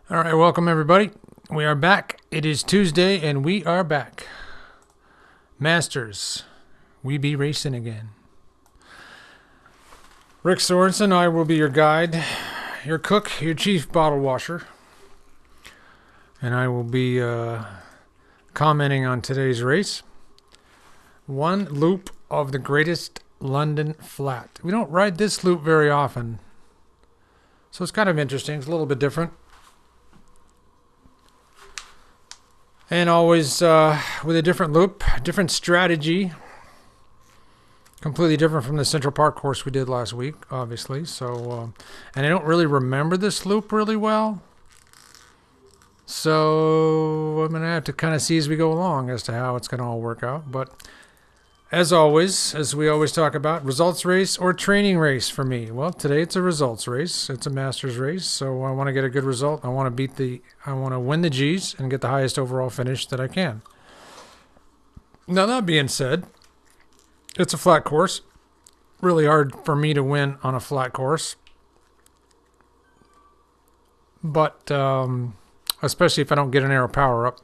All right, welcome everybody. We are back. It is Tuesday and we are back. Masters, we be racing again. Rick Sorenson, I will be your guide, your cook, your chief bottle washer. And I will be commenting on today's race. One loop of the greatest London flat. We don't ride this loop very often. So it's kind of interesting. It's a little bit different. And always with a different loop, different strategy. Completely different from the Central Park course we did last week, obviously. So, and I don't really remember this loop really well. So I'm going to have to kind of see as we go along as to how it's going to all work out. But as always, as we always talk about, results race or training race for me. Well, today it's a results race. It's a Masters race. So I want to get a good result. I want to win the G's and get the highest overall finish that I can. Now, that being said, it's a flat course. Really hard for me to win on a flat course. But especially if I don't get an aero power up.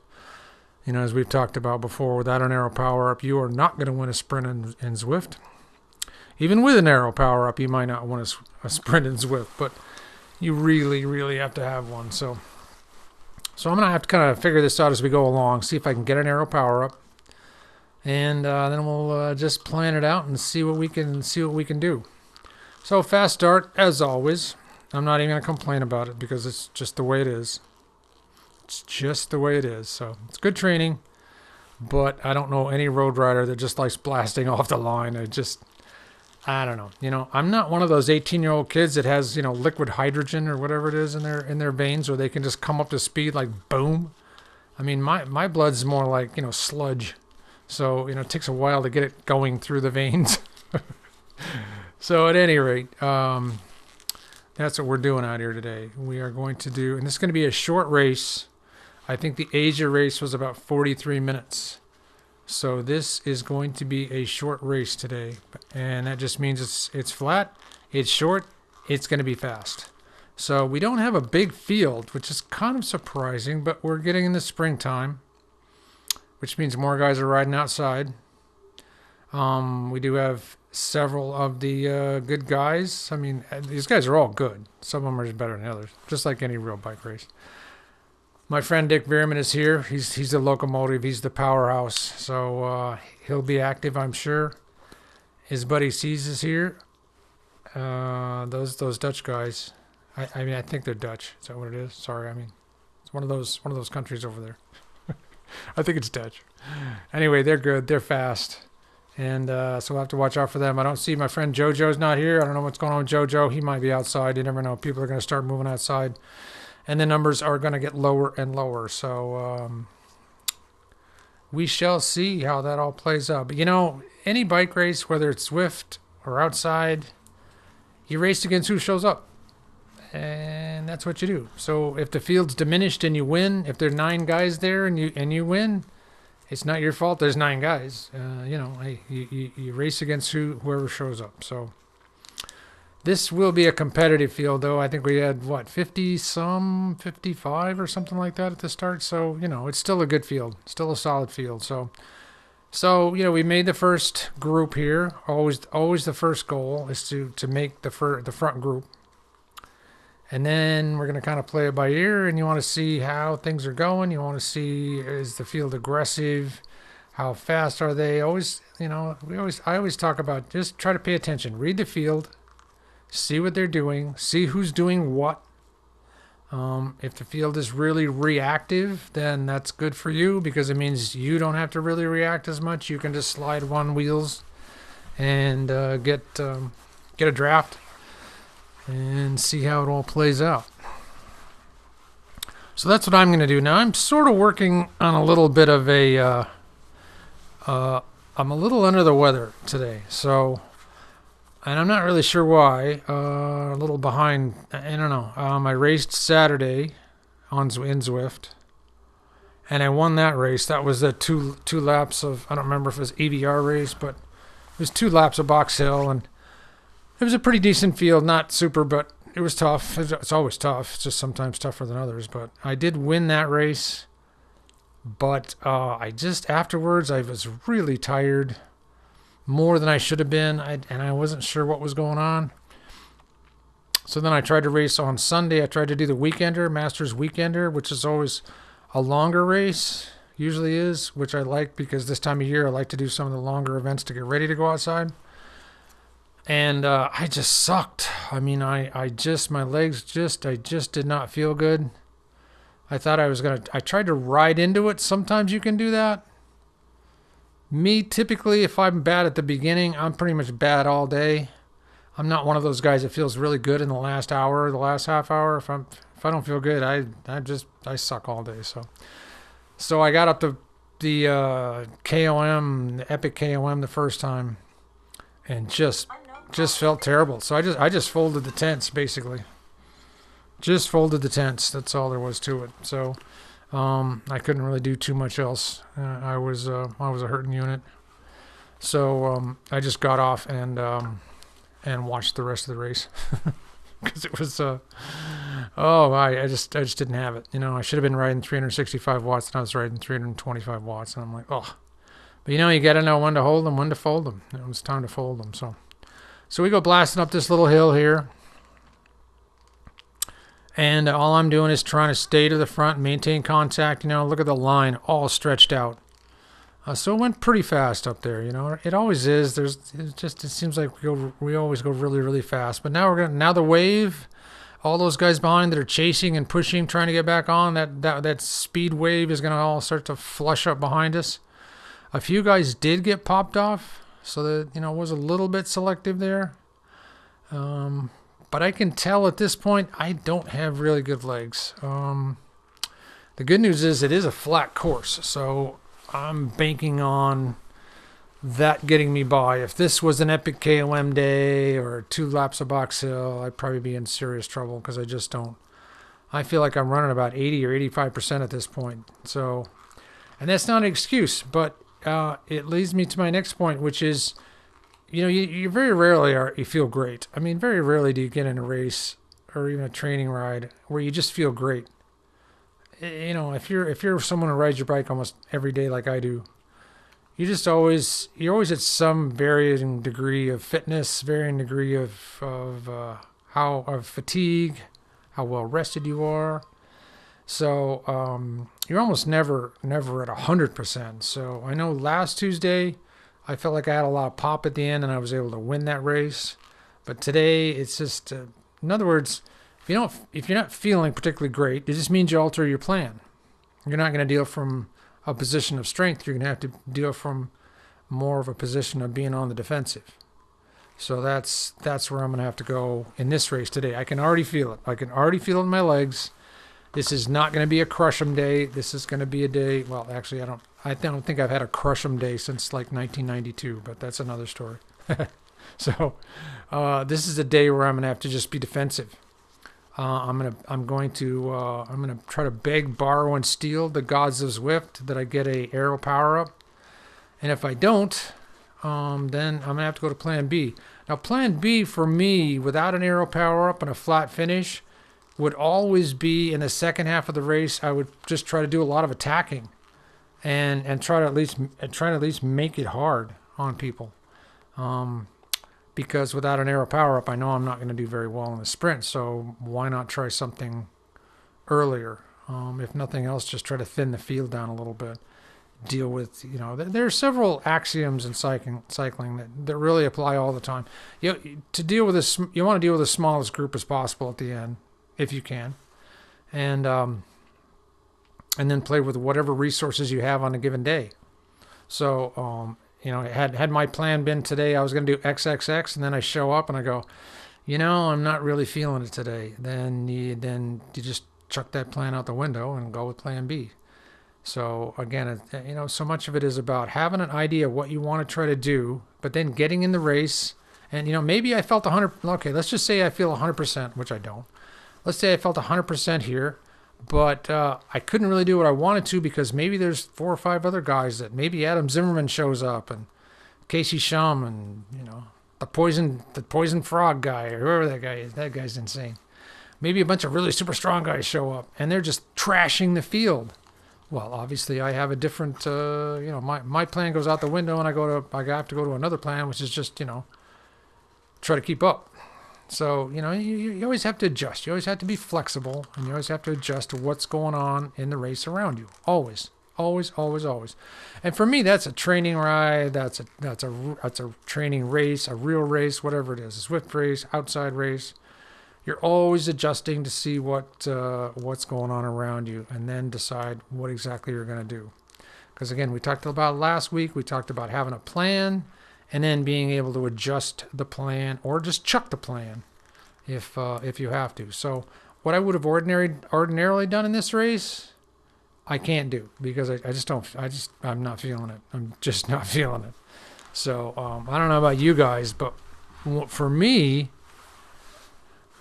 You know, as we've talked about before, without an aero power up, you are not going to win a sprint in Zwift. Even with an aero power up, you might not win a sprint in Zwift, but you really, really have to have one. So I'm going to have to kind of figure this out as we go along, see if I can get an aero power up, and then we'll just plan it out and see what we can do. So fast start, as always. I'm not even going to complain about it because it's just the way it is. It's just the way it is. So it's good training, but I don't know any road rider that just likes blasting off the line. I don't know. You know, I'm not one of those 18-year-old kids that has, you know, liquid hydrogen or whatever it is in their veins where they can just come up to speed like boom. I mean, my blood's more like, you know, sludge. So, you know, it takes a while to get it going through the veins. So at any rate, that's what we're doing out here today. We are going to do, and this is going to be a short race. I think the Asia race was about 43 minutes. So this is going to be a short race today. And that just means it's flat, it's short, it's going to be fast. So we don't have a big field, which is kind of surprising, but we're getting in the springtime, which means more guys are riding outside. We do have several of the good guys. I mean, these guys are all good. Some of them are better than others, just like any real bike race. My friend Dick Veerman is here. He's the locomotive. He's the powerhouse. So he'll be active, I'm sure. His buddy Cease is here. Those Dutch guys. I mean, I think they're Dutch. Is that what it is? Sorry, I mean, it's one of those countries over there. I think it's Dutch. Anyway, they're good. They're fast. And so we'll have to watch out for them. I don't see my friend JoJo's not here. I don't know what's going on with JoJo. He might be outside. You never know. People are going to start moving outside. And the numbers are going to get lower and lower. So we shall see how that all plays out. But, you know, any bike race, whether it's Zwift or outside, you race against who shows up. And that's what you do. So if the field's diminished and you win, if there are 9 guys there and you win, it's not your fault. There's 9 guys. You know, hey, you race against whoever shows up. So this will be a competitive field, though. I think we had 55 or something like that at the start. So you know, it's still a good field, still a solid field. So you know, we made the first group here. Always the first goal is to make the front group. And then we're going to kind of play it by ear, and you want to see how things are going. You want to see, is the field aggressive? How fast are they? Always, you know, I always talk about just try to pay attention. Read the field. See what they're doing. See who's doing what. If the field is really reactive, then that's good for you because it means you don't have to really react as much. You can just slide one wheels and get a draft. And see how it all plays out. So that's what I'm going to do. Now I'm sort of working on a little bit of I'm a little under the weather today. So, and I'm not really sure why. A little behind. I don't know. I raced Saturday in Zwift. And I won that race. That was the two laps of, I don't remember if it was EVR race, but it was 2 laps of Box Hill. And it was a pretty decent field, not super, but it was tough. It's always tough. It's just sometimes tougher than others. But I did win that race. But I just afterwards I was really tired, more than I should have been, and I wasn't sure what was going on. So then I tried to race on Sunday. I tried to do the Weekender, Masters Weekender, which is always a longer race, usually is, which I like because this time of year I like to do some of the longer events to get ready to go outside. And I just sucked. I mean, my legs I just did not feel good. I thought I tried to ride into it. Sometimes you can do that. Me, typically, if I'm bad at the beginning, I'm pretty much bad all day. I'm not one of those guys that feels really good in the last hour, the last half hour. If I don't feel good, I suck all day. So I got up the KOM, the Epic KOM the first time, and just felt terrible. So I just folded the tents basically. Just folded the tents. That's all there was to it. So I couldn't really do too much else. I was a hurting unit. So I just got off and watched the rest of the race because it was I just didn't have it. You know, I should have been riding 365 watts and I was riding 325 watts, and I'm like, oh. But you know, you got to know when to hold them, when to fold them. It was time to fold them. So we go blasting up this little hill here. And all I'm doing is trying to stay to the front, maintain contact. You know, look at the line all stretched out. So it went pretty fast up there. You know, it always is. It seems like we always go really, really fast. But now the wave, all those guys behind that are chasing and pushing, trying to get back on, that speed wave is going to all start to flush up behind us. A few guys did get popped off, so that, you know, was a little bit selective there. But I can tell at this point I don't have really good legs. The good news is it is a flat course, so I'm banking on that getting me by. If this was an Epic KOM day or 2 laps of Box Hill, I'd probably be in serious trouble because I just don't. I feel like I'm running about 80 or 85% at this point. So, and that's not an excuse, but it leads me to my next point, which is, you know, you very rarely you feel great. I mean, very rarely do you get in a race or even a training ride where you just feel great. You know, if you're someone who rides your bike almost every day like I do, you're always at some varying degree of fitness, varying degree of fatigue, how well rested you are. So you're almost never at 100%. So I know last Tuesday I felt like I had a lot of pop at the end and I was able to win that race. But today it's just, in other words, if you're not feeling particularly great, it just means you alter your plan. You're not going to deal from a position of strength. You're going to have to deal from more of a position of being on the defensive. So that's where I'm going to have to go in this race today. I can already feel it. I can already feel it in my legs. This is not going to be a crush 'em day. This is going to be a day. Well, actually, I don't think I've had a crush 'em day since like 1992, but that's another story. So this is a day where I'm going to have to just be defensive. I'm going to try to beg, borrow, and steal the gods of Zwift that I get a aero power up. And if I don't, then I'm going to have to go to plan B. Now, plan B for me, without an aero power up and a flat finish, would always be in the second half of the race. I would just try to do a lot of attacking and try to at least make it hard on people. Because without an aero power up, I know I'm not going to do very well in the sprint. So why not try something earlier? If nothing else, just try to thin the field down a little bit. Deal with, you know, there are several axioms in cycling that really apply all the time. You want to deal with the smallest group as possible at the end, if you can, and then play with whatever resources you have on a given day. So, you know, had my plan been today, I was going to do XXX, and then I show up and I go, you know, I'm not really feeling it today. Then you just chuck that plan out the window and go with plan B. So again, you know, so much of it is about having an idea of what you want to try to do, but then getting in the race. And, you know, maybe I felt 100. Okay, let's just say I feel 100%, which I don't. Let's say I felt 100% here, but I couldn't really do what I wanted to because maybe there's 4 or 5 other guys that maybe Adam Zimmerman shows up and Casey Shum and, you know, the poison frog guy or whoever that guy is. That guy's insane. maybe a bunch of really super strong guys show up and they're just trashing the field. Well, obviously I have a different, my plan goes out the window and I have to go to another plan, which is just, try to keep up. So, you always have to adjust. You always have to be flexible, and you always have to adjust to what's going on in the race around you. Always, always, always, always. And for me, that's a training ride. That's a training race, a real race, whatever it is, a Zwift race, outside race. You're always adjusting to see what's going on around you, and then decide what exactly you're going to do. Because again, we talked about last week. We talked about having a plan, and then being able to adjust the plan or just chuck the plan if you have to. So what I would have ordinarily done in this race, I can't do because I'm not feeling it. I'm just not feeling it. So I don't know about you guys, but for me,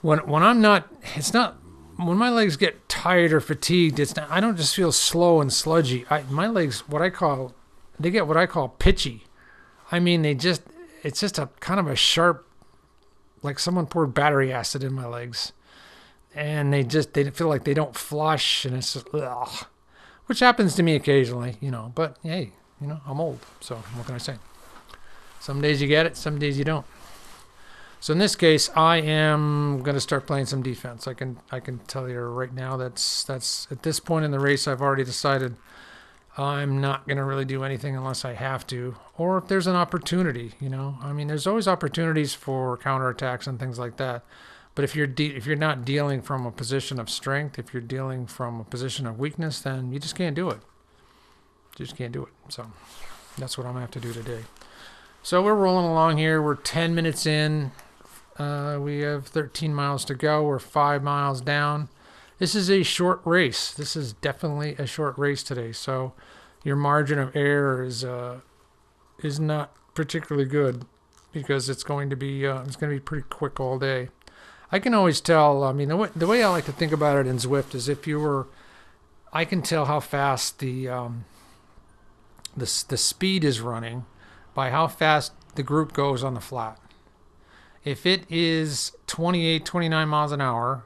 when I'm not, it's not, when my legs get tired or fatigued, it's not, I don't just feel slow and sludgy. My legs, they get what I call pitchy. I mean, it's just a kind of a sharp, like someone poured battery acid in my legs, and they feel like they don't flush, and it's just, ugh, which happens to me occasionally, but hey, I'm old, so what can I say? Some days you get it, some days you don't. So in this case, I am going to start playing some defense. I can tell you right now that's at this point in the race, I've already decided I'm not going to really do anything unless I have to, or if there's an opportunity, I mean, there's always opportunities for counterattacks and things like that. But if you're not dealing from a position of strength, if you're dealing from a position of weakness, then you just can't do it. You just can't do it. So that's what I'm going to have to do today. So we're rolling along here. We're 10 minutes in. We have 13 miles to go. We're 5 miles down. This is a short race. This is definitely a short race today. So your margin of error is not particularly good because it's going to be pretty quick all day. I can always tell. I mean, the way I like to think about it in Zwift is I can tell how fast the speed is running by how fast the group goes on the flat. If it is 28, 29 miles an hour,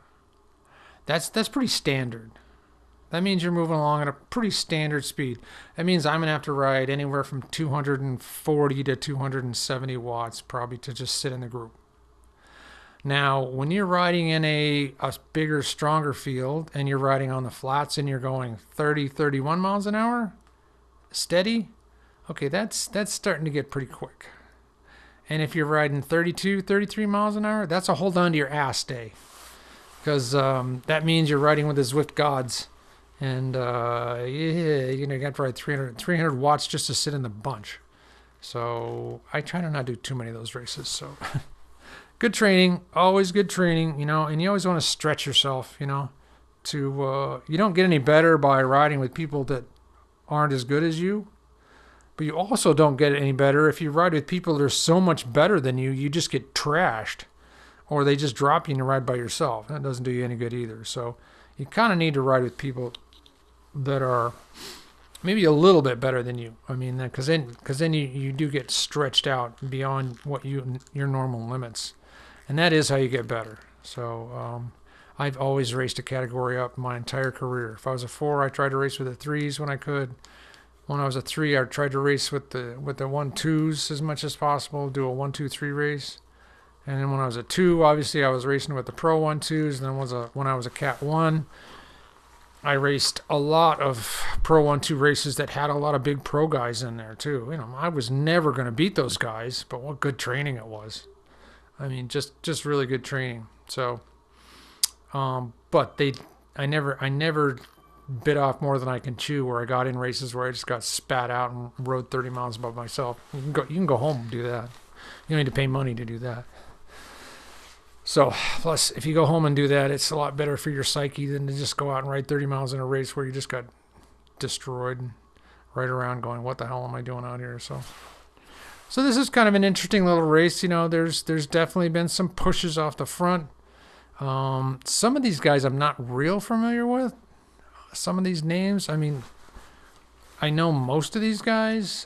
that's pretty standard. That means you're moving along at a pretty standard speed. That means I'm going to have to ride anywhere from 240 to 270 watts probably to just sit in the group. Now, when you're riding in a bigger, stronger field and you're riding on the flats and you're going 30, 31 miles an hour, steady, okay, that's starting to get pretty quick. And if you're riding 32, 33 miles an hour, that's a hold on to your ass day. Because that means you're riding with the Zwift gods. And, you have to ride 300 watts just to sit in the bunch. So I try to not do too many of those races. So good training, always good training, and you always want to stretch yourself, you don't get any better by riding with people that aren't as good as you. But you also don't get any better if you ride with people that are so much better than you, you just get trashed. Or they just drop you and you ride by yourself. That doesn't do you any good either. So you kind of need to ride with people that are maybe a little bit better than you. I mean, because then you do get stretched out beyond what your normal limits. And that is how you get better. So I've always raced a category up my entire career. If I was a 4, I tried to race with the 3s when I could. When I was a 3, I tried to race with the 1-2s as much as possible, do a 1-2-3 race. And then when I was a 2, obviously I was racing with the Pro 1-2s. And then when I was a Cat 1, I raced a lot of Pro 1-2 races that had a lot of big pro guys in there too. I was never going to beat those guys, but what good training it was. I mean, just really good training. So, but I never bit off more than I can chew, where I got in races where I just got spat out and rode 30 miles above myself. You can go home and do that. You don't need to pay money to do that. So, plus, if you go home and do that, it's a lot better for your psyche than to just go out and ride 30 miles in a race where you just got destroyed and right around going, what the hell am I doing out here? So this is kind of an interesting little race. There's definitely been some pushes off the front. Some of these guys I'm not real familiar with. Some of these names, I mean, I know most of these guys.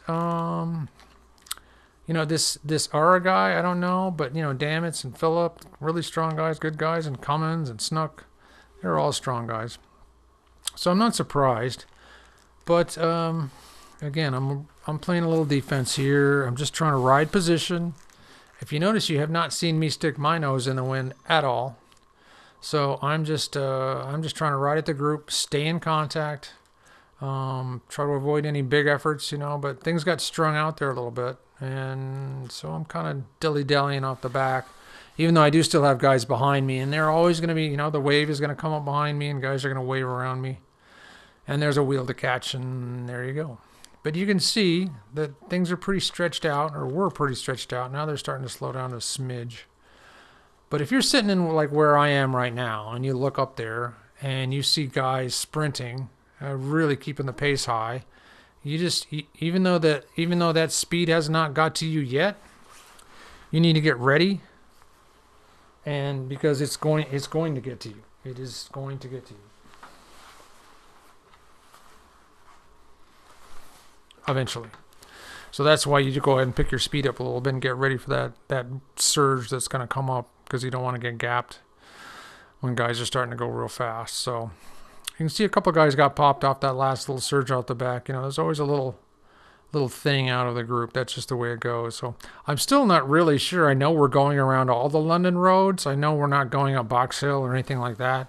You know, this Ara guy, I don't know, but you know, Dammits and Phillip, really strong guys, good guys, and Cummins and Snook, they're all strong guys. So I'm not surprised. But again, I'm playing a little defense here. I'm just trying to ride position. If you notice, you have not seen me stick my nose in the wind at all. So I'm just trying to ride at the group, stay in contact, try to avoid any big efforts, you know. But things got strung out there a little bit, and so I'm kind of dilly-dallying off the back. Even though I do still have guys behind me, and they're always going to be, you know, the wave is going to come up behind me, and guys are going to wave around me. And there's a wheel to catch, and there you go. But you can see that things are pretty stretched out, or were pretty stretched out. Now they're starting to slow down a smidge. But if you're sitting in like where I am right now, and you look up there, and you see guys sprinting, really keeping the pace high, you just, even though that speed has not got to you yet, you need to get ready. And because it's going to get to you. It is going to get to you. Eventually. So that's why you go ahead and pick your speed up a little bit and get ready for that surge that's going to come up, because you don't want to get gapped when guys are starting to go real fast. So you can see a couple of guys got popped off that last little surge out the back. You know, there's always a little thing out of the group. That's just the way it goes. So I'm still not really sure. I know we're going around all the London roads. I know we're not going up Box Hill or anything like that,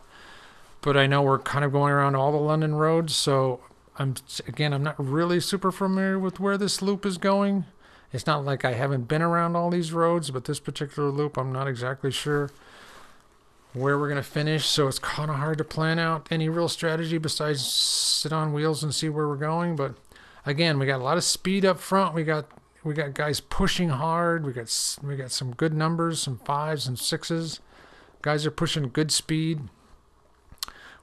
but I know we're kind of going around all the London roads. So I'm not really super familiar with where this loop is going. It's not like I haven't been around all these roads, but this particular loop, I'm not exactly sure where we're going to finish. So it's kind of hard to plan out any real strategy besides sit on wheels and see where we're going. But again, we got a lot of speed up front. We got guys pushing hard. We got some good numbers, some 5s and 6s. Guys are pushing good speed,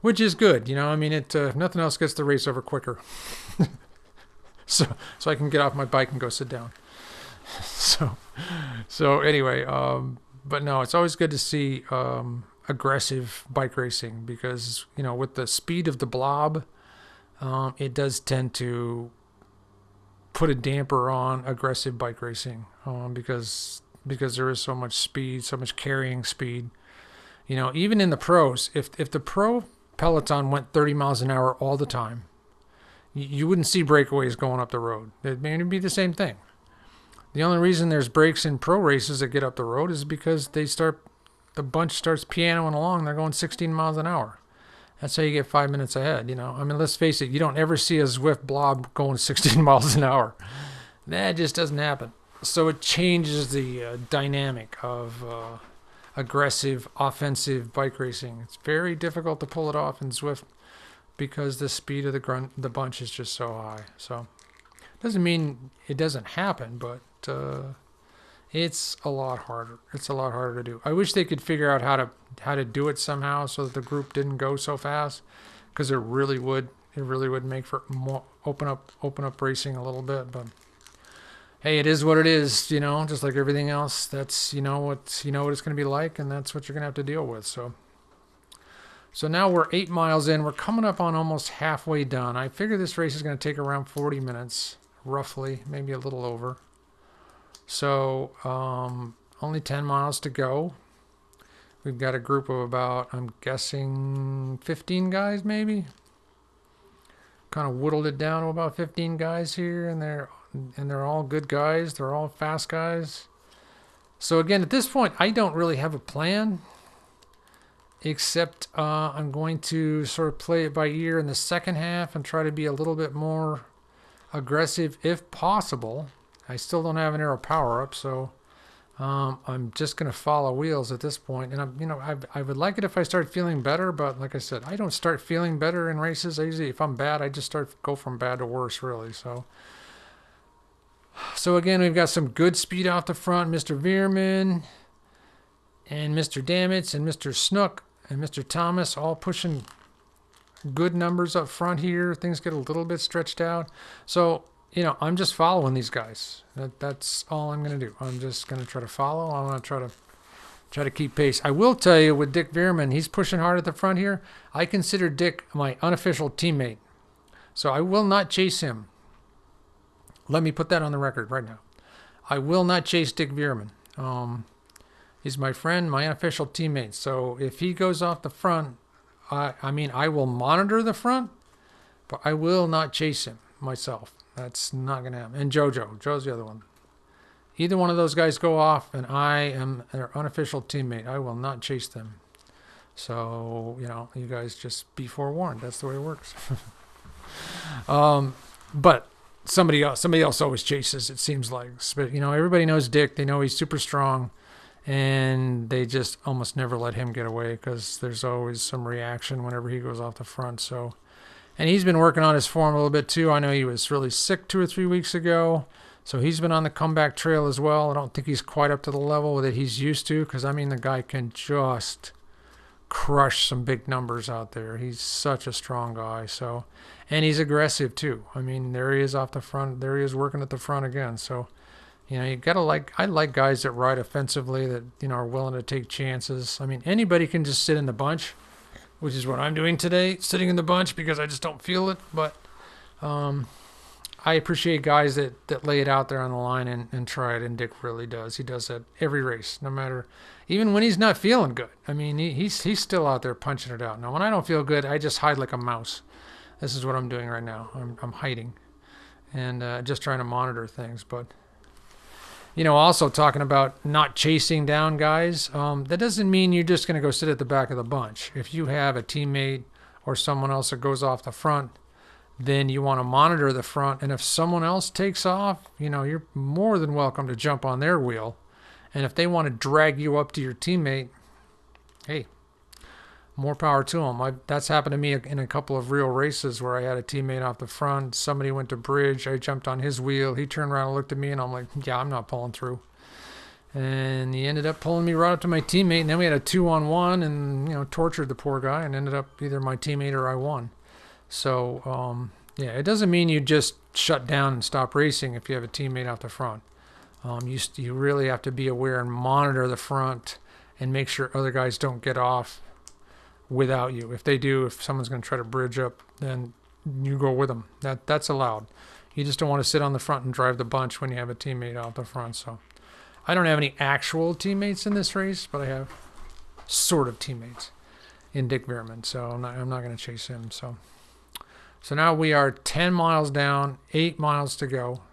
which is good. You know, I mean, if nothing else gets the race over quicker. so I can get off my bike and go sit down. So anyway, but no, it's always good to see aggressive bike racing, because, you know, with the speed of the blob, it does tend to put a damper on aggressive bike racing, because there is so much speed, so much carrying speed. You know, even in the pros, if the pro peloton went 30 miles an hour all the time, you wouldn't see breakaways going up the road. It'd be the same thing. The only reason there's breaks in pro races that get up the road is because the bunch starts pianoing along. They're going 16 miles an hour. That's how you get 5 minutes ahead. You know, I mean, let's face it, you don't ever see a Zwift blob going 16 miles an hour. That just doesn't happen. So it changes the dynamic of aggressive, offensive bike racing. It's very difficult to pull it off in Zwift because the speed of the bunch is just so high. So doesn't mean it doesn't happen, but it's a lot harder. It's a lot harder to do. I wish they could figure out how to do it somehow so that the group didn't go so fast, because it really would make for more open up racing a little bit. But hey, it is what it is, you know, just like everything else. That's, you know what it's going to be like, and that's what you're going to have to deal with. So now we're 8 miles in. We're coming up on almost halfway done. I figure this race is going to take around 40 minutes, roughly, maybe a little over. So only 10 miles to go. We've got a group of about, I'm guessing, 15 guys maybe. Kind of whittled it down to about 15 guys here, and they're all good guys. They're all fast guys. So again, at this point, I don't really have a plan, except I'm going to sort of play it by ear in the second half and try to be a little bit more aggressive if possible. I still don't have an aero power up, so I'm just going to follow wheels at this point. And I would like it if I start feeling better, but like I said, I don't start feeling better in races. I usually, if I'm bad, I just go from bad to worse, really. So again, we've got some good speed out the front. Mr. Veerman and Mr. Dammits and Mr. Snook and Mr. Thomas all pushing good numbers up front here. Things get a little bit stretched out. So, you know, I'm just following these guys. That's all I'm going to do. I'm just going to try to follow. I'm going to try to keep pace. I will tell you, with Dick Veerman, he's pushing hard at the front here. I consider Dick my unofficial teammate, so I will not chase him. Let me put that on the record right now. I will not chase Dick Veerman. He's my friend, my unofficial teammate. So if he goes off the front, I will monitor the front, but I will not chase him myself. That's not going to happen. And Joe's the other one. Either one of those guys go off, and I am their unofficial teammate. I will not chase them. So, you guys just be forewarned. That's the way it works. But somebody else always chases, it seems like. Everybody knows Dick. They know he's super strong, and they just almost never let him get away because there's always some reaction whenever he goes off the front. So, and he's been working on his form a little bit too. I know he was really sick 2 or 3 weeks ago. So he's been on the comeback trail as well. I don't think he's quite up to the level that he's used to because, the guy can just crush some big numbers out there. He's such a strong guy. So, and he's aggressive too. There he is off the front. There he is working at the front again. So, you got to I like guys that ride offensively that, are willing to take chances. Anybody can just sit in the bunch, which is what I'm doing today, sitting in the bunch because I just don't feel it. But, I appreciate guys that lay it out there on the line and try it, and Dick really does. He does that every race, no matter, even when he's not feeling good. He's still out there punching it out. Now, when I don't feel good, I just hide like a mouse. This is what I'm doing right now. I'm hiding and just trying to monitor things. But, also talking about not chasing down guys, that doesn't mean you're just going to go sit at the back of the bunch. If you have a teammate or someone else that goes off the front, then you want to monitor the front. And if someone else takes off, you're more than welcome to jump on their wheel. And if they want to drag you up to your teammate, hey, more power to them. That's happened to me in a couple of real races where I had a teammate off the front. Somebody went to bridge. I jumped on his wheel. He turned around and looked at me, and I'm like, yeah, I'm not pulling through. And he ended up pulling me right up to my teammate. And then we had a 2-on-1 and, tortured the poor guy and ended up either my teammate or I won. So, it doesn't mean you just shut down and stop racing if you have a teammate out the front. You really have to be aware and monitor the front and make sure other guys don't get off without you. If they do, if someone's going to try to bridge up, then you go with them. That's allowed. You just don't want to sit on the front and drive the bunch when you have a teammate out the front. So I don't have any actual teammates in this race, but I have sort of teammates in Dick Veerman. So I'm not going to chase him. So now we are 10 miles down, 8 miles to go.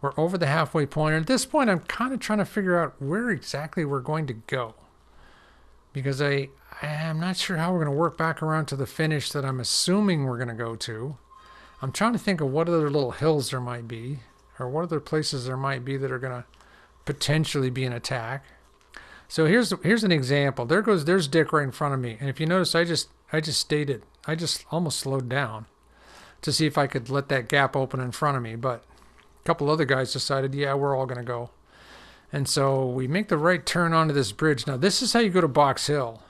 We're over the halfway point. And at this point, I'm kind of trying to figure out where exactly we're going to go. Because I am not sure how we're going to work back around to the finish that I'm assuming we're going to go to. I'm trying to think of what other little hills there might be, or what other places there might be that are going to potentially be an attack. So here's an example. There's Dick right in front of me. And if you notice, I just almost slowed down to see if I could let that gap open in front of me. But a couple other guys decided, yeah, we're all going to go. And so we make the right turn onto this bridge. Now, this is how you go to Box Hill.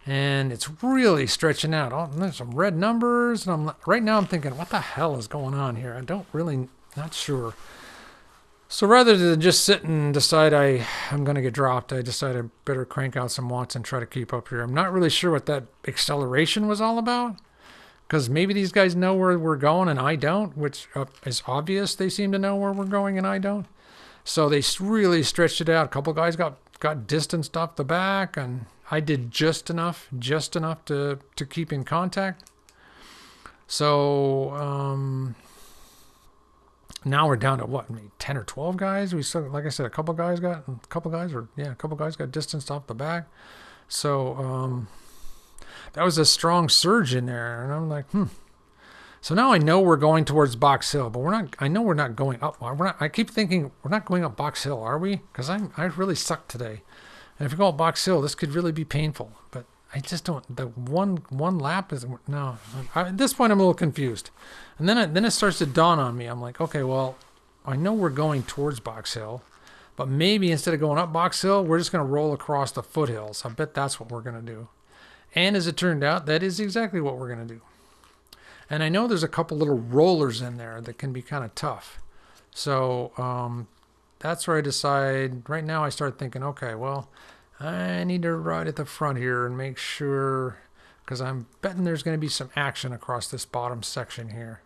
And it's really stretching out. Oh, there's some red numbers. And right now I'm thinking, what the hell is going on here? Not sure. So rather than just sit and decide I'm going to get dropped, I decided I better crank out some watts and try to keep up here. I'm not really sure what that acceleration was all about, because maybe these guys know where we're going and I don't, which is obvious. They seem to know where we're going and I don't. So they really stretched it out. A couple guys got distanced off the back, and I did just enough to keep in contact. So now we're down to what, maybe 10 or 12 guys. We still, like I said, a couple guys got distanced off the back. So that was a strong surge in there, and I'm like, So now I know we're going towards Box Hill, but I know we're not going up. I keep thinking we're not going up Box Hill, are we? Because I really sucked today. And if we go up Box Hill, this could really be painful. But I just don't. The one lap is no. At this point, I'm a little confused. And then it starts to dawn on me. I'm like, okay, well, I know we're going towards Box Hill, but maybe instead of going up Box Hill, we're just going to roll across the foothills. I bet that's what we're going to do. And as it turned out, that is exactly what we're going to do. And I know there's a couple little rollers in there that can be kind of tough. So that's where I decide. Right now I start thinking, okay, well, I need to ride at the front here and make sure, because I'm betting there's going to be some action across this bottom section here.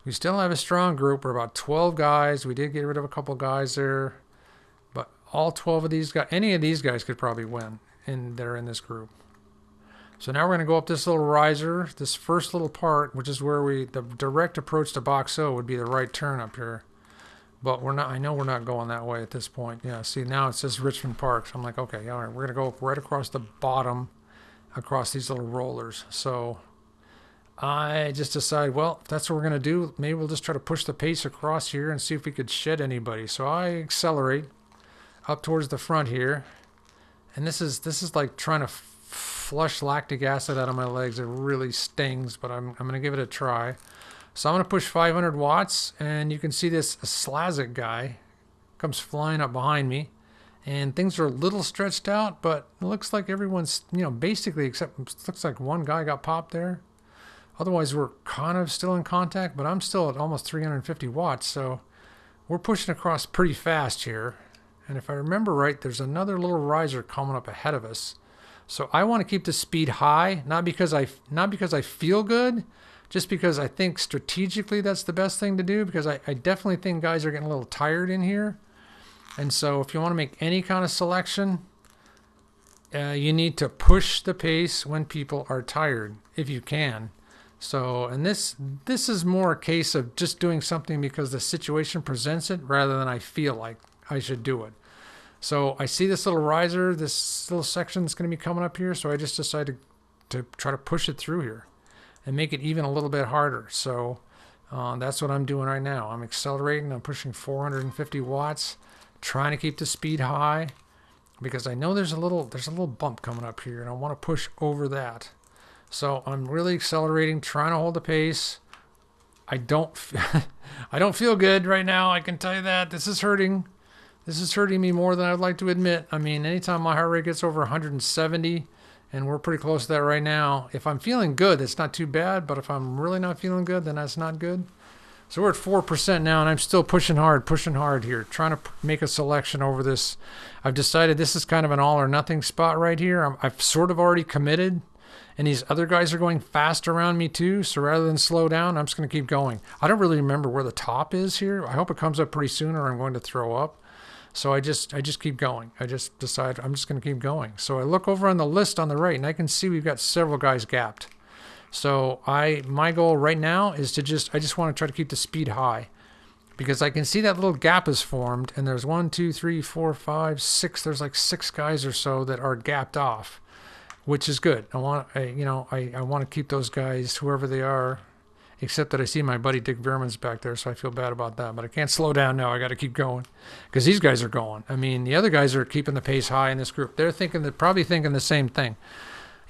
We still have a strong group. We're about 12 guys. We did get rid of a couple guys there, but all 12 of these guys, any of these guys could probably win, and they're in this group. So now we're going to go up this little riser, this first little part, which is where the direct approach to Box O would be the right turn up here. But we're not, I know we're not going that way at this point. Yeah, see, now it says Richmond Park. So I'm like, okay, all right, we're going to go right across the bottom, across these little rollers. So I just decided, well, if that's what we're going to do, maybe we'll just try to push the pace across here and see if we could shed anybody. So I accelerate up towards the front here. And this is like trying to flush lactic acid out of my legs. It really stings, but I'm going to give it a try. So I'm going to push 500 watts, and you can see this Slazik guy comes flying up behind me. And things are a little stretched out, but it looks like everyone's, basically, except it looks like one guy got popped there. Otherwise, we're kind of still in contact, but I'm still at almost 350 watts, so we're pushing across pretty fast here. And if I remember right, there's another little riser coming up ahead of us. So I want to keep the speed high, not because I feel good, just because I think strategically that's the best thing to do, because I definitely think guys are getting a little tired in here. And so if you want to make any kind of selection, you need to push the pace when people are tired, if you can. So, and this is more a case of just doing something because the situation presents it rather than I feel like I should do it. So I see this little riser, this little section that's going to be coming up here, so I just decided to try to push it through here and make it even a little bit harder. So that's what I'm doing right now. I'm accelerating. I'm pushing 450 watts, trying to keep the speed high because I know there's a little bump coming up here, and I want to push over that. So I'm really accelerating, trying to hold the pace. I don't feel good right now. I can tell you that. This is hurting. This is hurting me more than I'd like to admit. I mean, anytime my heart rate gets over 170, and we're pretty close to that right now, if I'm feeling good, it's not too bad. But if I'm really not feeling good, then that's not good. So we're at 4% now, and I'm still pushing hard here, trying to make a selection over this. I've decided this is kind of an all or nothing spot right here. I've sort of already committed, and these other guys are going fast around me too. So rather than slow down, I'm just going to keep going. I don't really remember where the top is here. I hope it comes up pretty soon or I'm going to throw up. So I just keep going. I just decide I'm just going to keep going. So I look over on the list on the right, and I can see we've got several guys gapped. So my goal right now is I just want to try to keep the speed high, because I can see that little gap is formed, and there's 1, 2, 3, 4, 5, 6. There's like 6 guys or so that are gapped off, which is good. I want to keep those guys, whoever they are, except that I see my buddy Dick Veerman's back there, so I feel bad about that. But I can't slow down now. I got to keep going because these guys are going. I mean, the other guys are keeping the pace high in this group. They're probably thinking the same thing.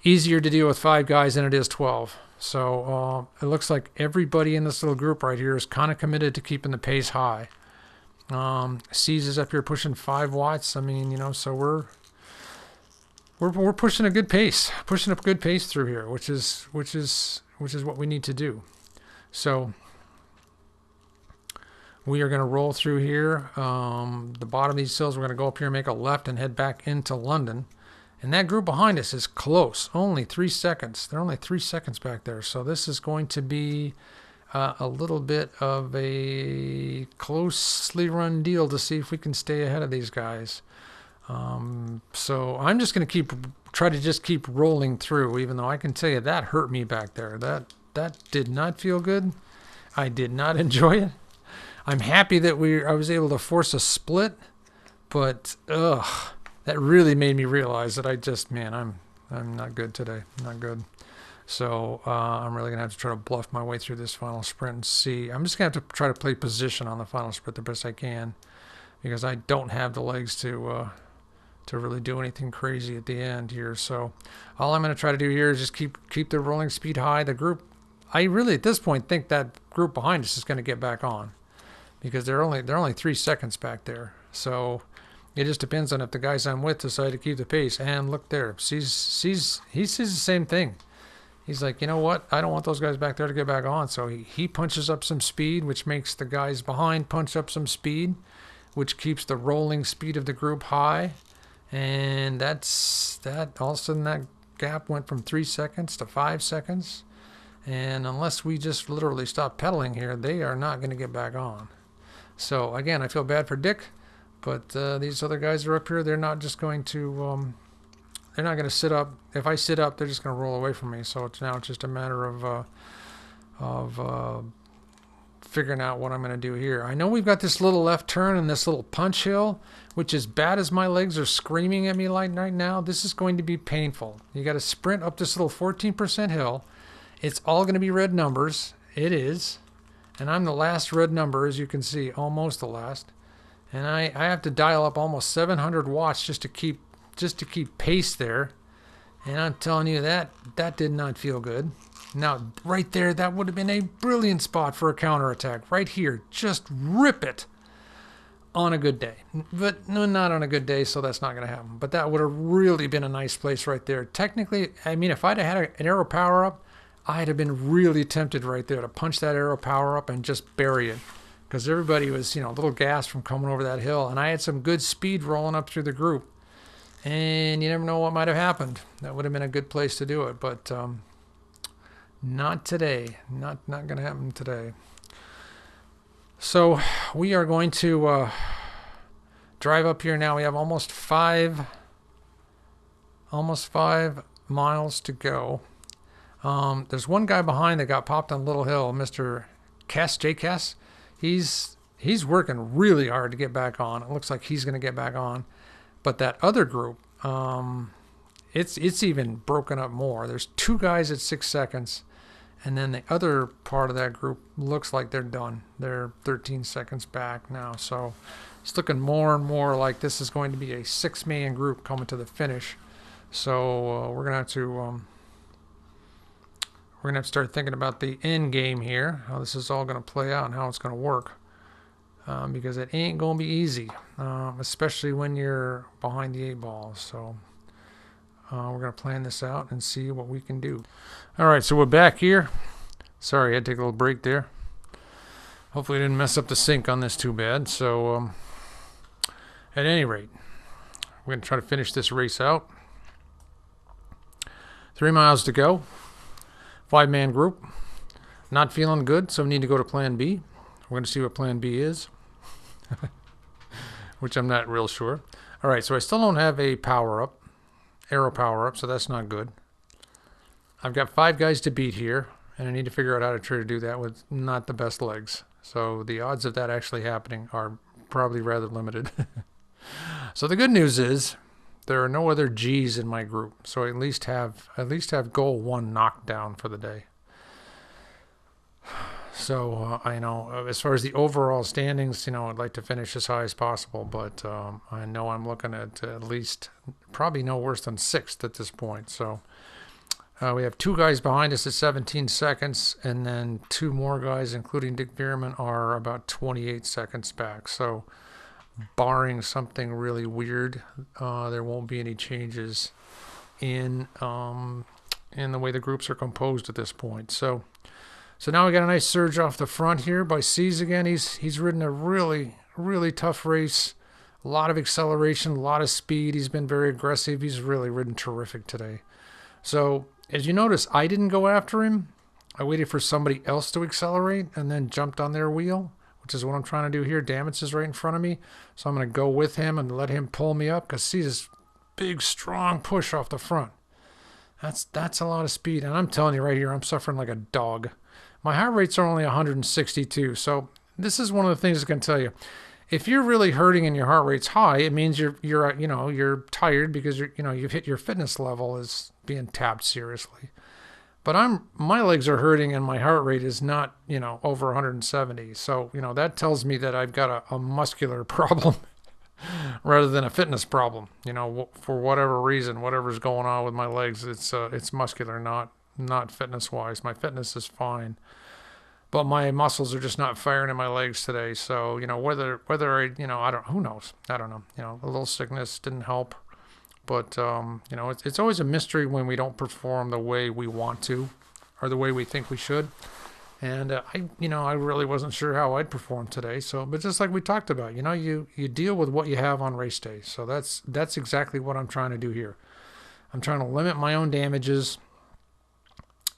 Easier to deal with 5 guys than it is 12. So it looks like everybody in this little group right here is kind of committed to keeping the pace high. C's is up here pushing 5 watts. I mean, so we're pushing a good pace, through here, which is what we need to do. So we are going to roll through here. The bottom of these hills, we're going to go up here and make a left and head back into London. And that group behind us is close, only 3 seconds. They're only 3 seconds back there. So this is going to be a little bit of a closely run deal to see if we can stay ahead of these guys. So I'm just going to try to keep rolling through, even though I can tell you that hurt me back there. That did not feel good. I did not enjoy it. I'm happy that I was able to force a split, but that really made me realize that I'm not good today. Not good. So I'm really gonna have to try to bluff my way through this final sprint and see. I'm just gonna have to try to play position on the final sprint the best I can, because I don't have the legs to really do anything crazy at the end here. So all I'm gonna try to do here is just keep the rolling speed high. The group, I really at this point think that group behind us is going to get back on, because they're only 3 seconds back there. So it just depends on if the guys I'm with decide to keep the pace. And look there, he sees the same thing. He's like, you know what? I don't want those guys back there to get back on. So he punches up some speed, which makes the guys behind punch up some speed, which keeps the rolling speed of the group high. And all of a sudden that gap went from 3 seconds to 5 seconds. And unless we just literally stop pedaling here, they are not going to get back on. So again, I feel bad for Dick, but these other guys are up here. They're not just going to, they're not going to sit up. If I sit up, they're just going to roll away from me. So it's now just a matter of figuring out what I'm going to do here. I know we've got this little left turn and this little punch hill, which as bad as my legs are screaming at me right now, this is going to be painful. You got to sprint up this little 14% hill. It's all going to be red numbers. It is. And I'm the last red number, as you can see, almost the last. And I have to dial up almost 700 watts just to keep pace there. And I'm telling you, that did not feel good. Now, right there, that would have been a brilliant spot for a counterattack. Right here, just rip it on a good day. But no, not on a good day, so that's not going to happen. But that would have really been a nice place right there. Technically, I mean, if I'd have had an arrow power up, I'd have been really tempted right there to punch that arrow power up and just bury it. Because everybody was, a little gassed from coming over that hill. And I had some good speed rolling up through the group. And you never know what might have happened. That would have been a good place to do it. But not today. Not going to happen today. So we are going to drive up here now. We have almost five miles to go. There's one guy behind that got popped on Little Hill, Mr. Cass, J. Cass. He's working really hard to get back on. It looks like he's going to get back on. But that other group, it's even broken up more. There's two guys at 6 seconds, and then the other part of that group looks like they're done. They're 13 seconds back now. So it's looking more and more like this is going to be a 6-man group coming to the finish. So we're gonna have to start thinking about the end game here, how this is all going to play out and how it's going to work. Because it ain't going to be easy, especially when you're behind the 8 ball. So we're going to plan this out and see what we can do. All right, so we're back here. Sorry, I had to take a little break there. Hopefully I didn't mess up the sync on this too bad. So at any rate, we're going to try to finish this race out. 3 miles to go. 5-man group. Not feeling good, so we need to go to plan B. We're going to see what plan B is. Which I'm not real sure. All right, so I still don't have a power-up, arrow power-up, so that's not good. I've got 5 guys to beat here, and I need to figure out how to try to do that with not the best legs. So the odds of that actually happening are probably rather limited. So the good news is there are no other G's in my group, so I at least have goal 1 knocked down for the day. So I know as far as the overall standings, I'd like to finish as high as possible, but I know I'm looking at least probably no worse than 6th at this point. So we have 2 guys behind us at 17 seconds, and then 2 more guys, including Dick Bierman, are about 28 seconds back. So barring something really weird, there won't be any changes in the way the groups are composed at this point. So now we got a nice surge off the front here by C's again. He's ridden a really, really tough race. A lot of acceleration, a lot of speed. He's been very aggressive. He's really ridden terrific today. So as you notice, I didn't go after him. I waited for somebody else to accelerate and then jumped on their wheel, which is what I'm trying to do here. Damitz is right in front of me. So I'm going to go with him and let him pull me up because see this big, strong push off the front. That's a lot of speed. And I'm telling you right here, I'm suffering like a dog. My heart rates are only 162, so this is one of the things I can tell you. If you're really hurting and your heart rate's high, it means you're tired because you've hit your fitness level is being tapped seriously. But my legs are hurting and my heart rate is not over 170, so that tells me that I've got a muscular problem rather than a fitness problem. For whatever reason, whatever's going on with my legs, it's muscular, not fitness wise. My fitness is fine, but my muscles are just not firing in my legs today. So whether who knows, I don't know. A little sickness didn't help, but it's always a mystery when we don't perform the way we want to or the way we think we should. And I really wasn't sure how I'd perform today. So, but just like we talked about, you deal with what you have on race day. So that's exactly what I'm trying to do here. I'm trying to limit my own damages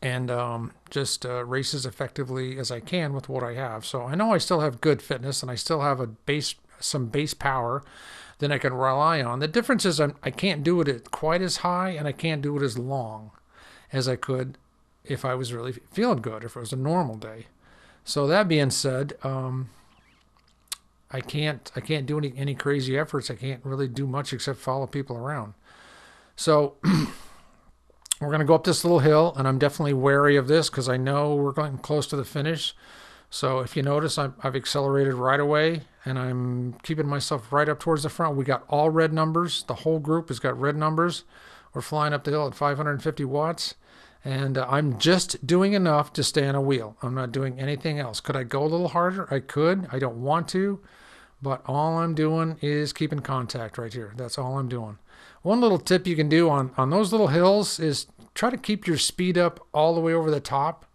and just race as effectively as I can with what I have. So I know I still have good fitness, and I still have some base power that I can rely on. The difference is I can't do it at quite as high, and I can't do it as long as I could if I was really feeling good, if it was a normal day. So that being said, I can't do any crazy efforts. I can't really do much except follow people around. So we're going to go up this little hill, and I'm definitely wary of this because I know we're going close to the finish. So if you notice, I've accelerated right away, and I'm keeping myself right up towards the front. We got all red numbers. The whole group has got red numbers. We're flying up the hill at 550 watts, and I'm just doing enough to stay on a wheel. I'm not doing anything else. Could I go a little harder? I could. I don't want to, but all I'm doing is keeping contact right here. That's all I'm doing. One little tip you can do on those little hills is try to keep your speed up all the way over the top.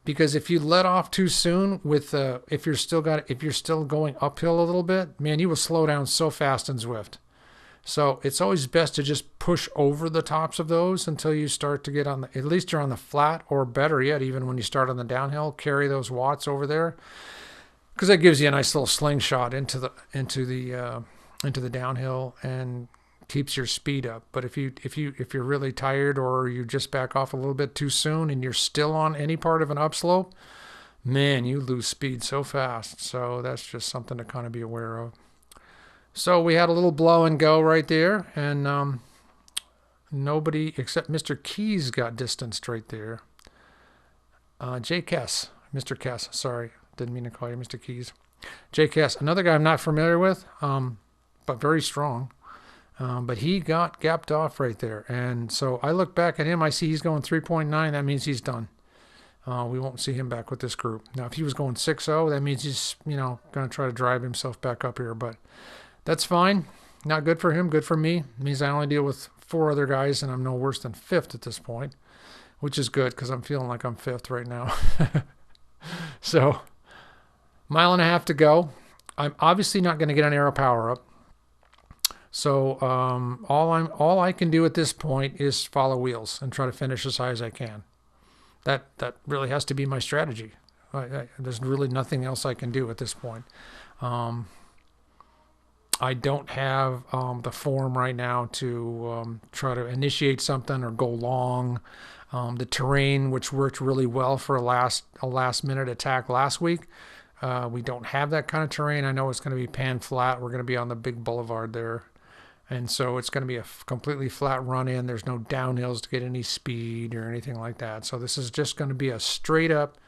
Because if you let off too soon with if you're still going uphill a little bit, man, you will slow down so fast in Zwift. So it's always best to just push over the tops of those until you start to get on at least you're on the flat, or better yet, even when you start on the downhill, carry those watts over there, because that gives you a nice little slingshot into the downhill and keeps your speed up. But if you're really tired, or you just back off a little bit too soon and you're still on any part of an upslope, man, you lose speed so fast. So that's just something to kind of be aware of. So we had a little blow and go right there, and nobody except Mr. Keys got distanced right there. Mr. Kess, sorry, didn't mean to call you Mr. Keys. Jay Kess, another guy I'm not familiar with, but very strong. But he got gapped off right there. And so I look back at him, I see he's going 3.9. That means he's done. We won't see him back with this group. Now, if he was going 6.0, that means he's, going to try to drive himself back up here. But that's fine. Not good for him, good for me. It means I only deal with 4 other guys, and I'm no worse than 5th at this point, which is good because I'm feeling like I'm 5th right now. So, 1.5 miles to go. I'm obviously not going to get an aero power up. So all I can do at this point is follow wheels and try to finish as high as I can. That really has to be my strategy. There's really nothing else I can do at this point. I don't have the form right now to try to initiate something or go long. The terrain, which worked really well for a last minute attack last week, we don't have that kind of terrain. I know it's going to be pan flat. We're going to be on the big boulevard there. And so it's going to be a completely flat run in. There's no downhills to get any speed or anything like that. So this is just going to be a straight up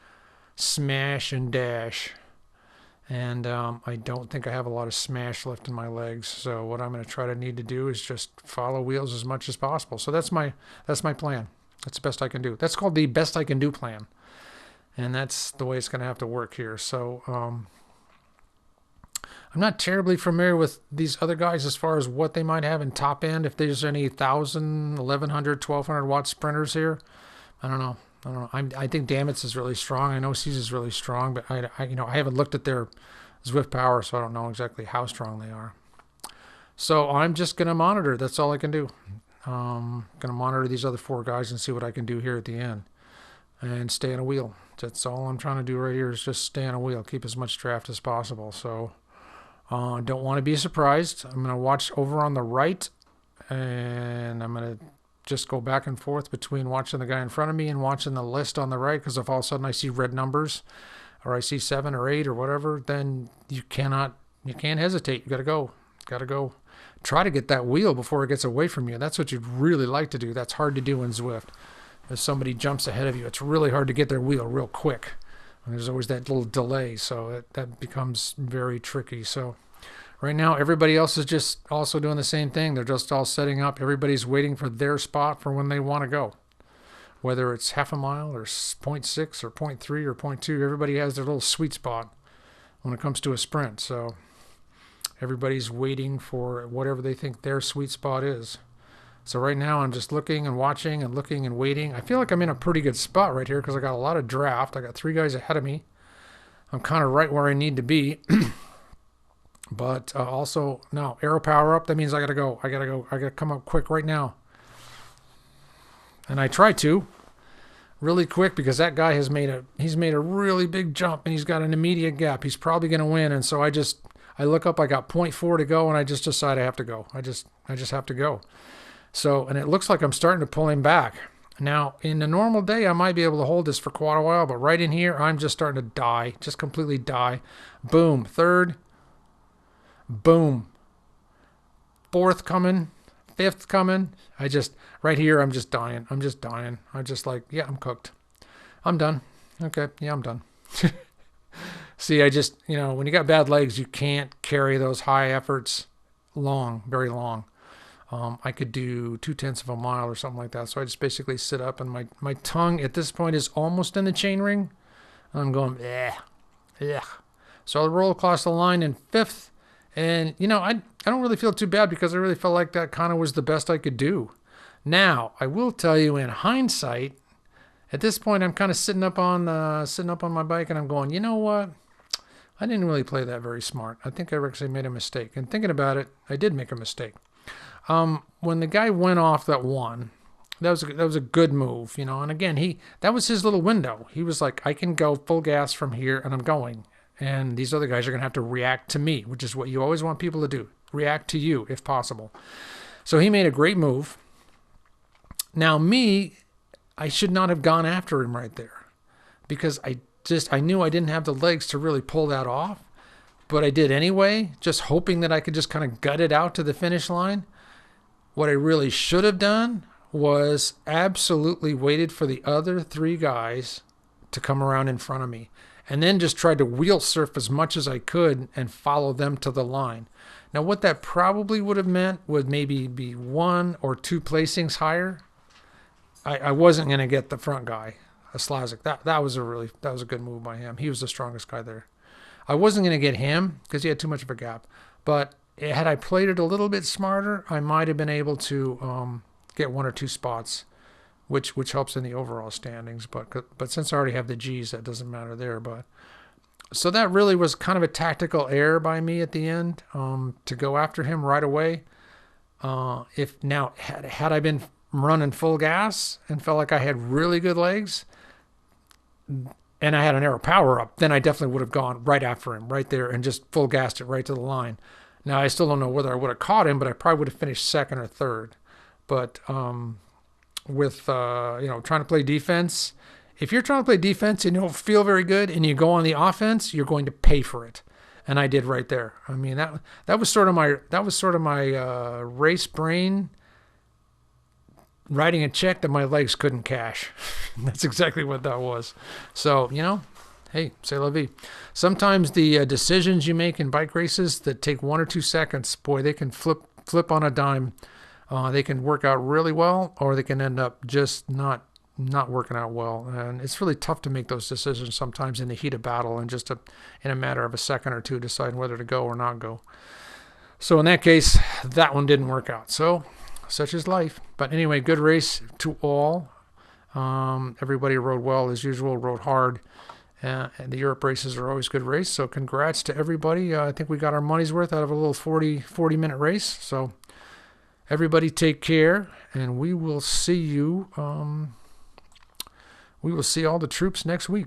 smash and dash. And I don't think I have a lot of smash left in my legs. So what I'm going to need to do is just follow wheels as much as possible. So that's my plan. That's the best I can do. That's called the best I can do plan. And that's the way it's going to have to work here. So I'm not terribly familiar with these other guys as far as what they might have in top end. If there's any 1,000, 1,100, 1,200 watt sprinters here, I don't know. I think Damitz is really strong. I know C's is really strong, but I haven't looked at their Zwift power, so I don't know exactly how strong they are. So I'm just going to monitor. That's all I can do. Going to monitor these other 4 guys and see what I can do here at the end, and stay on a wheel. That's all I'm trying to do right here is just stay on a wheel, keep as much draft as possible. So. Don't want to be surprised. I'm going to watch over on the right, and I'm going to just go back and forth between watching the guy in front of me and watching the list on the right, because if all of a sudden I see red numbers, or I see 7 or 8 or whatever, then you can't hesitate. You got to go. Try to get that wheel before it gets away from you. That's what you'd really like to do. That's hard to do in Zwift. If somebody jumps ahead of you, it's really hard to get their wheel real quick. And there's always that little delay, so that becomes very tricky. So right now, everybody else is just also doing the same thing. They're just all setting up. Everybody's waiting for their spot for when they want to go. Whether it's 0.5 mile or 0.6 or 0.3 or 0.2, everybody has their little sweet spot when it comes to a sprint. So everybody's waiting for whatever they think their sweet spot is. So right now I'm just looking and watching and looking and waiting. I feel like I'm in a pretty good spot right here because I got a lot of draft. I got 3 guys ahead of me. I'm kind of right where I need to be. But also, no, aero power up, that means I got to go. I got to come up quick right now. And I try to. really quick because that guy has made a really big jump and he's got an immediate gap. He's probably going to win. And so I look up, I got 0.4 to go, and I just decide I have to go. I just have to go. So, and it looks like I'm starting to pull him back. Now, in a normal day, I might be able to hold this for quite a while, but right in here, I'm just starting to die, just completely die. Boom, third. Boom. Fourth coming. Fifth coming. Right here, I'm just dying. I'm just dying. I'm just like, yeah, I'm cooked. I'm done. Okay, yeah, I'm done. See, when you got bad legs, you can't carry those high efforts very long. I could do 0.2 of a mile or something like that. So I just basically sit up, and my tongue at this point is almost in the chain ring. I'm going, yeah. So I'll roll across the line in fifth. And, I don't really feel too bad because I really felt like that kind of was the best I could do. Now, I will tell you in hindsight, at this point, I'm kind of sitting up on my bike, and I'm going, you know what? I didn't really play that very smart. I think I actually made a mistake. And thinking about it, I did make a mistake. When the guy went off that one, that was a good move, And again, that was his little window. He was like, I can go full gas from here, and I'm going. And these other guys are going to have to react to me, which is what you always want people to do. React to you, if possible. So he made a great move. Now me, I should not have gone after him right there because I knew I didn't have the legs to really pull that off, but I did anyway, just hoping that I could just kind of gut it out to the finish line. What I really should have done was absolutely waited for the other three guys to come around in front of me and then just tried to wheel surf as much as I could and follow them to the line. Now, what that probably would have meant would maybe be 1 or 2 placings higher. I wasn't going to get the front guy, Slazik. That was a good move by him. He was the strongest guy there. I wasn't going to get him because he had too much of a gap. But had I played it a little bit smarter, I might have been able to get 1 or 2 spots, which helps in the overall standings. But since I already have the G's, that doesn't matter there. But so that really was kind of a tactical error by me at the end to go after him right away. Had I been running full gas and felt like I had really good legs and I had an aero power up, then I definitely would have gone right after him right there and just full gassed it right to the line. Now, I still don't know whether I would have caught him, but I probably would have finished second or third. But with trying to play defense, if you're trying to play defense and you don't feel very good and you go on the offense, you're going to pay for it. And I did right there. I mean, that was sort of my race brain writing a check that my legs couldn't cash. That's exactly what that was. So, hey, c'est la vie. Sometimes the decisions you make in bike races that take 1 or 2 seconds, boy, they can flip on a dime. They can work out really well, or they can end up just not working out well. And it's really tough to make those decisions sometimes in the heat of battle and just in a matter of a second or two deciding whether to go or not go. So in that case, that one didn't work out. So such is life. But anyway, good race to all. Everybody rode well as usual, rode hard. And the Europe races are always good race. So congrats to everybody. I think we got our money's worth out of a little 40-minute race. So everybody take care, and we will see you. We will see all the troops next week.